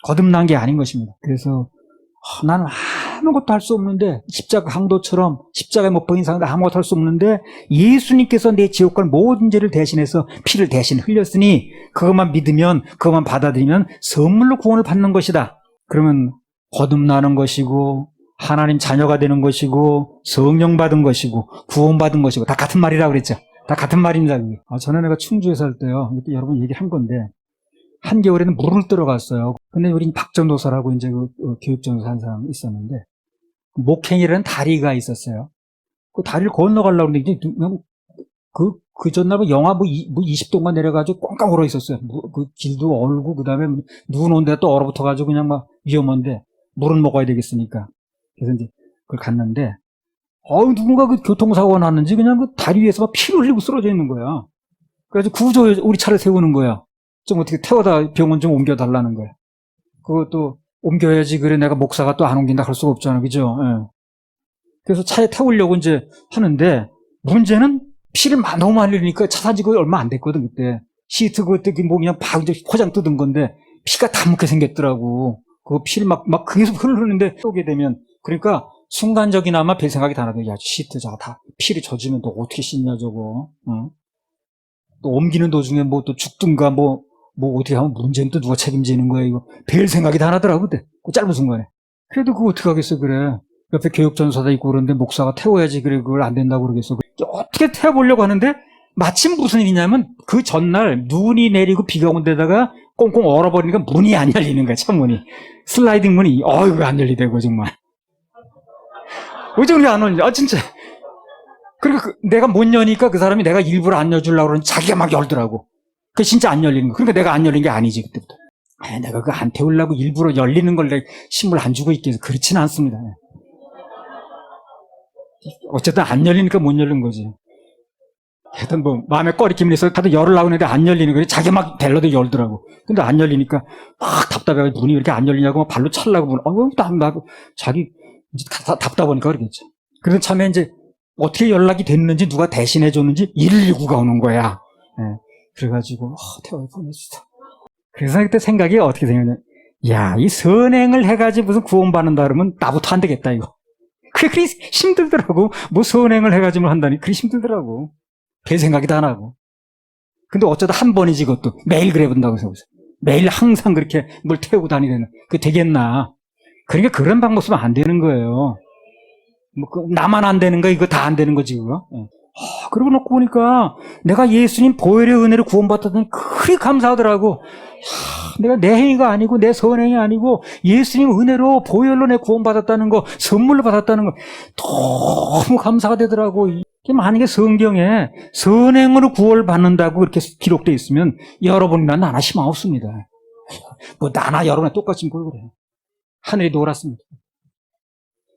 거듭난 게 아닌 것입니다. 그래서 나는 아무것도 할 수 없는데 십자가 강도처럼 십자가에 못 박힌 상황에 아무것도 할 수 없는데 예수님께서 내 지옥 갈 모든 죄를 대신해서 피를 대신 흘렸으니 그것만 믿으면 그것만 받아들이면 선물로 구원을 받는 것이다. 그러면 거듭나는 것이고 하나님 자녀가 되는 것이고 성령 받은 것이고 구원받은 것이고 다 같은 말이라고 그랬죠. 다 같은 말입니다. 전에 내가 충주에 살 때요. 이것도 여러분 얘기한 건데 한겨울에는 물을 뜨러 갔어요. 근데 우리 박전도사라고 이제 교육전도사 한 사람 있었는데 목행이라는 다리가 있었어요. 그 다리를 건너가려고 했는데 그 전날 영하 20도가 내려가지고 꽝꽝 얼어 있었어요. 그 길도 얼고 그다음에 눈 온 데가 또 얼어붙어가지고 그냥 막 위험한데 물은 먹어야 되겠으니까. 그래서 이제 그걸 갔는데 누군가 그 교통사고가 났는지 그냥 그 다리 위에서 막 피를 흘리고 쓰러져 있는 거야. 그래서 구조에 우리 차를 세우는 거야. 좀 어떻게 태워다 병원 좀 옮겨달라는 거야. 그것도 옮겨야지. 그래 내가 목사가 또 안 옮긴다 할 수가 없잖아. 그죠? 예. 그래서 차에 태우려고 이제 하는데 문제는 피를 너무 많이 흘리니까 차 산지 거의 얼마 안 됐거든 그때. 시트 그때 뭐 그냥 막 이제 포장 뜯은 건데 피가 다 묻게 생겼더라고. 그 피를 막 계속 흐르는데 쏘게 되면 그러니까 순간적이나마 별 생각이 다 나더라고요. 야, 시트 다 피를 젖으면 또 어떻게 씻냐 저거. 또 옮기는 도중에 뭐 또 죽든가 뭐 어떻게 하면 문제는 또 누가 책임지는 거야 이거. 별 생각이 다 나더라고 그때. 그 짧은 순간에. 그래도 그거 어떻게 하겠어 그래. 옆에 교육전사도 있고 그런데 목사가 태워야지 그래 그걸 안 된다고 그러겠어. 어떻게 태워보려고 하는데 마침 무슨 일이냐면 그 전날 눈이 내리고 비가 온 데다가 꽁꽁 얼어버리니까 문이 안 열리는 거야. 차문이. 슬라이딩 문이 왜 안 열리대고 정말. 왜 저리 안 열려? 진짜. 그리고 내가 못 여니까 그 사람이 내가 일부러 안 열주려고 그러니 자기가 막 열더라고. 그 진짜 안 열리는 거. 그러니까 내가 안 열린 게 아니지 그때부터. 내가 그거 안 태우려고 일부러 열리는 걸 내가 힘을 안 주고 있겠어. 그렇지는 않습니다. 어쨌든 안 열리니까 못 열린 거지. 하여튼 뭐 마음에 꺼리낌이 있어서 다들 열으려고 했는데 안 열리는 거지. 자기 막 벨러도 열더라고. 근데 안 열리니까 막 답답해가지고 문이 왜 이렇게 안 열리냐고 막 발로 찰라고 나고 자기 이제 답답하니까 그러겠죠. 그래서 참에 이제 어떻게 연락이 됐는지 누가 대신해 줬는지 119가 오는 거야. 그래가지고 태워서 보내주다. 그래서 그때 생각이 어떻게 생겼냐. 야, 이 선행을 해가지고 무슨 구원받는다 그러면 나부터 안 되겠다 이거. 그게 힘들더라고. 뭐 선행을 해가지고 한다니 그게 힘들더라고. 별 생각이 다 나고. 근데 어쩌다 한 번이지 그것도. 매일 그래 본다고 해서. 매일 항상 그렇게 뭘 태우고 다니는. 그게 되겠나. 그러니까 그런 방법 쓰면 안 되는 거예요. 나만 안 되는 거 이거 다 안 되는 거지 그거. 그러고 놓고 보니까 내가 예수님 보혈의 은혜를 구원받았더니 그리 감사하더라고. 내가 내 행위가 아니고 내 선행이 아니고 예수님 은혜로 보혈로 내 구원받았다는 거 선물로 받았다는 거 너무 감사가 되더라고. 만약에 성경에 선행으로 구원을 받는다고 그렇게 기록되어 있으면 여러분이나 나나 희망 없습니다. 뭐 나나 여러분이나 똑같이 뭘 그래요. 하늘이 노랗습니다.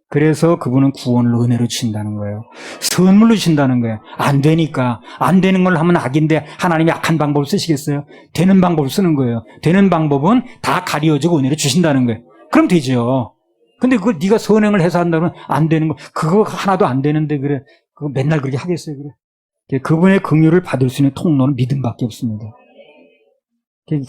그래서 그분은 구원을 은혜로 주신다는 거예요. 선물로 주신다는 거예요. 안 되니까. 안 되는 걸 하면 악인데 하나님이 악한 방법을 쓰시겠어요? 되는 방법을 쓰는 거예요. 되는 방법은 다 가려주고 은혜로 주신다는 거예요. 그럼 되죠. 근데 그걸 네가 선행을 해서 한다면 안 되는 거, 그거 하나도 안 되는데 그래. 그거 맨날 그렇게 하겠어요, 그래. 그분의 긍휼을 받을 수 있는 통로는 믿음밖에 없습니다.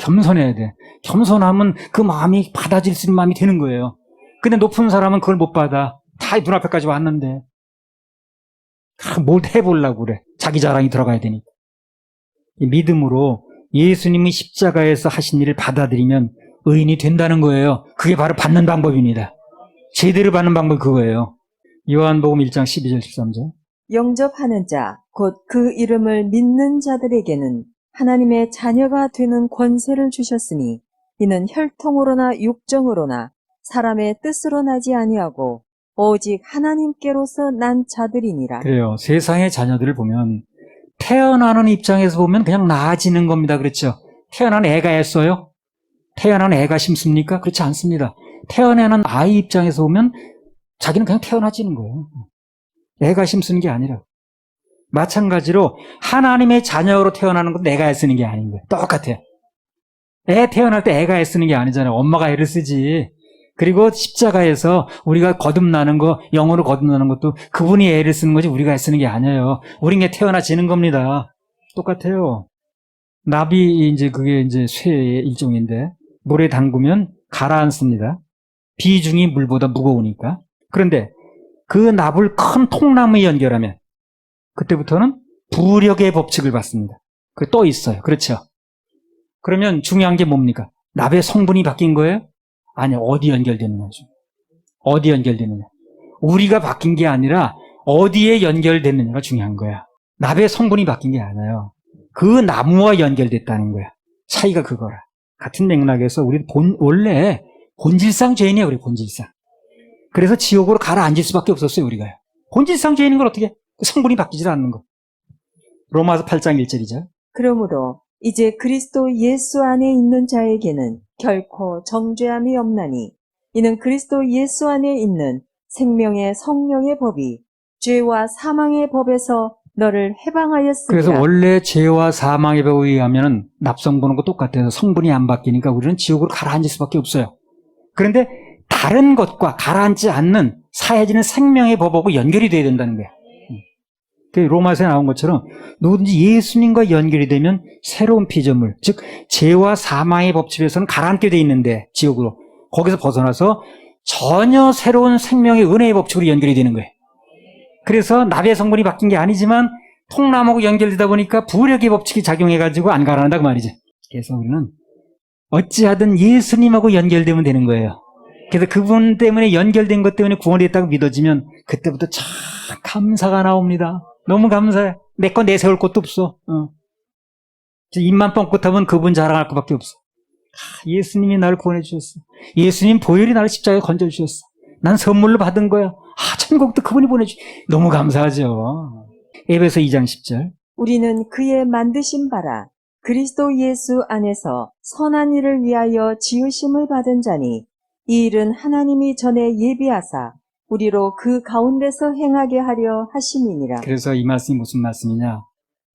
겸손해야 돼. 겸손하면 그 마음이 받아질 수 있는 마음이 되는 거예요. 근데 높은 사람은 그걸 못 받아. 다 눈앞에까지 왔는데. 뭘 해보려고 그래. 자기 자랑이 들어가야 되니까. 믿음으로 예수님이 십자가에서 하신 일을 받아들이면 의인이 된다는 거예요. 그게 바로 받는 방법입니다. 제대로 받는 방법이 그거예요. 요한복음 1장 12절 13절. 영접하는 자, 곧 그 이름을 믿는 자들에게는 하나님의 자녀가 되는 권세를 주셨으니 이는 혈통으로나 육정으로나 사람의 뜻으로 나지 아니하고 오직 하나님께로서 난 자들이니라. 그래요. 세상의 자녀들을 보면 태어나는 입장에서 보면 그냥 나아지는 겁니다. 그렇죠? 태어난 애가 애써요? 태어난 애가 심습니까? 그렇지 않습니다. 태어나는 아이 입장에서 보면 자기는 그냥 태어나지는 거예요. 애가 심쓰는 게 아니라. 마찬가지로 하나님의 자녀로 태어나는 건 내가 애쓰는 게 아닌 거예요. 똑같아요. 애 태어날 때 애가 애쓰는 게 아니잖아요. 엄마가 애를 쓰지. 그리고 십자가에서 우리가 거듭나는 거, 영으로 거듭나는 것도 그분이 애를 쓰는 거지 우리가 애쓰는 게 아니에요. 우린 게 태어나지는 겁니다. 똑같아요. 나비 이제 그게 이제 쇠의 일종인데 물에 담그면 가라앉습니다. 비중이 물보다 무거우니까. 그런데 그 납을 큰 통나무에 연결하면 그때부터는 부력의 법칙을 받습니다. 그게 떠 있어요. 그렇죠? 그러면 중요한 게 뭡니까? 납의 성분이 바뀐 거예요? 아니, 어디 연결되는 거죠? 어디 연결되느냐? 우리가 바뀐 게 아니라 어디에 연결됐느냐가 중요한 거야. 납의 성분이 바뀐 게 아니에요. 그 나무와 연결됐다는 거야. 차이가 그거라. 같은 맥락에서 우리 원래 본질상 죄인이에요. 우리 본질상. 그래서 지옥으로 가라앉을 수밖에 없었어요. 우리가요. 본질상 죄인인 걸 어떻게? 성분이 바뀌질 않는 거. 로마서 8장 1절이죠. 그러므로 이제 그리스도 예수 안에 있는 자에게는 결코 정죄함이 없나니 이는 그리스도 예수 안에 있는 생명의 성령의 법이 죄와 사망의 법에서 너를 해방하였으니라. 그래서 원래 죄와 사망의 법에 의하면 납성분은 거 똑같아서 성분이 안 바뀌니까 우리는 지옥으로 가라앉을 수밖에 없어요. 그런데 다른 것과 가라앉지 않는 사해지는 생명의 법하고 연결이 돼야 된다는 거예요. 로마서에 나온 것처럼 누구든지 예수님과 연결이 되면 새로운 피조물, 즉 죄와 사망의 법칙에서는 가라앉게 돼 있는데 지옥으로 거기서 벗어나서 전혀 새로운 생명의 은혜의 법칙으로 연결이 되는 거예요. 그래서 납의 성분이 바뀐 게 아니지만 통나무하고 연결되다 보니까 부력의 법칙이 작용해가지고 안 가라앉는다 그 말이죠. 그래서 우리는 어찌하든 예수님하고 연결되면 되는 거예요. 그래서 그분 때문에 연결된 것 때문에 구원이 됐다고 믿어지면 그때부터 참 감사가 나옵니다. 너무 감사해. 내 거 내세울 것도 없어. 입만 뻥끗하면 그분 자랑할 것밖에 없어. 예수님이 나를 구원해 주셨어. 예수님 보혈이 나를 십자가에 건져 주셨어. 난 선물로 받은 거야. 천국도 그분이 보내주. 너무 감사하죠. 에베소 2장 10절. 우리는 그의 만드신 바라 그리스도 예수 안에서 선한 일을 위하여 지으심을 받은 자니 이 일은 하나님이 전에 예비하사 우리로 그 가운데서 행하게 하려 하심이니라. 그래서 이 말씀이 무슨 말씀이냐?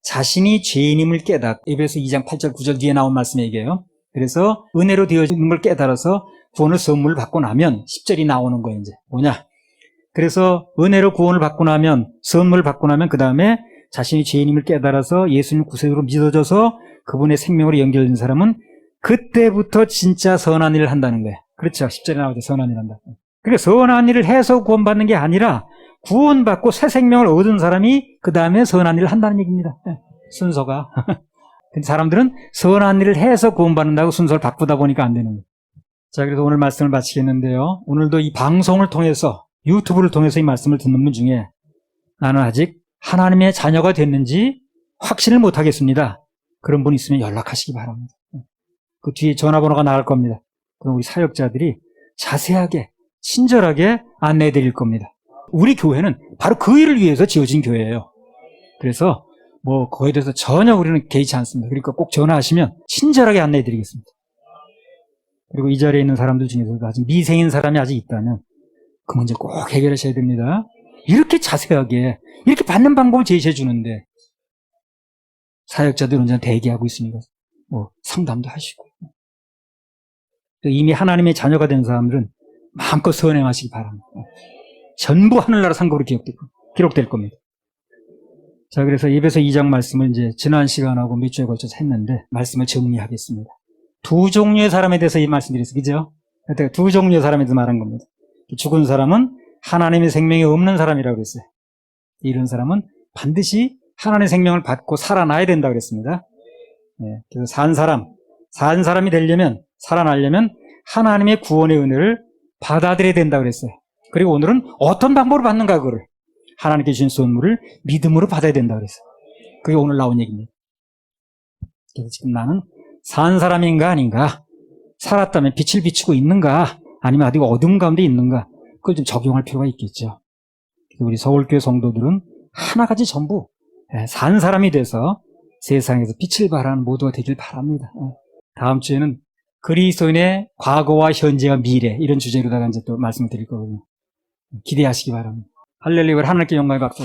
자신이 죄인임을 깨닫. 에베소 2장 8절 9절 뒤에 나온 말씀 얘기예요. 그래서 은혜로 되어지는 걸 깨달아서 구원의 선물을 받고 나면 10절이 나오는 거예요. 이제 뭐냐? 그래서 은혜로 구원을 받고 나면 선물을 받고 나면 그 다음에 자신이 죄인임을 깨달아서 예수님 구세주로 믿어져서 그분의 생명으로 연결된 사람은 그때부터 진짜 선한 일을 한다는 거예요. 그렇죠. 10절에 나오죠. 선한 일을 한다. 그러니까 선한 일을 해서 구원받는 게 아니라 구원받고 새 생명을 얻은 사람이 그 다음에 선한 일을 한다는 얘기입니다. 순서가. 근데 사람들은 선한 일을 해서 구원받는다고 순서를 바꾸다 보니까 안 되는 거예요. 자, 그래서 오늘 말씀을 마치겠는데요. 오늘도 이 방송을 통해서 유튜브를 통해서 이 말씀을 듣는 분 중에 나는 아직 하나님의 자녀가 됐는지 확신을 못 하겠습니다. 그런 분 있으면 연락하시기 바랍니다. 그 뒤에 전화번호가 나갈 겁니다. 그럼 우리 사역자들이 자세하게 친절하게 안내해 드릴 겁니다. 우리 교회는 바로 그 일을 위해서 지어진 교회예요. 그래서 뭐 그거에 대해서 전혀 우리는 개의치 않습니다. 그러니까 꼭 전화하시면 친절하게 안내해 드리겠습니다. 그리고 이 자리에 있는 사람들 중에서도 아직 미생인 사람이 아직 있다면 그 문제 꼭 해결하셔야 됩니다. 이렇게 자세하게 이렇게 받는 방법을 제시해 주는데 사역자들 혼자 대기하고 있으니까 뭐 상담도 하시고 이미 하나님의 자녀가 된 사람들은 마음껏 선행하시기 바랍니다. 전부 하늘나라 상급으로 기록될 겁니다. 자, 그래서 에베소 2장 말씀을 이제 지난 시간하고 몇 주에 걸쳐서 했는데 말씀을 정리하겠습니다. 두 종류의 사람에 대해서 이 말씀드렸어요. 그죠? 그때 두 종류의 사람에 대해서 말한 겁니다. 죽은 사람은 하나님의 생명이 없는 사람이라고 그랬어요. 이런 사람은 반드시 하나님의 생명을 받고 살아나야 된다고 그랬습니다. 네, 그래서 산 사람이 되려면, 살아나려면 하나님의 구원의 은혜를 받아들여야 된다고 그랬어요. 그리고 오늘은 어떤 방법으로 받는가, 그거를. 하나님께 주신 선물을 믿음으로 받아야 된다고 그랬어요. 그게 오늘 나온 얘기입니다. 그래서 지금 나는 산 사람인가 아닌가, 살았다면 빛을 비추고 있는가, 아니면 아직 어둠 가운데 있는가, 그걸 좀 적용할 필요가 있겠죠. 우리 서울교회 성도들은 하나같이 전부 산 사람이 돼서 세상에서 빛을 발하는 모두가 되길 바랍니다. 다음 주에는 그리스도인의 과거와 현재와 미래, 이런 주제로다가 이제 또 말씀을 드릴 거거든요. 기대하시기 바랍니다. 할렐루야. 하나님께 영광의 박수.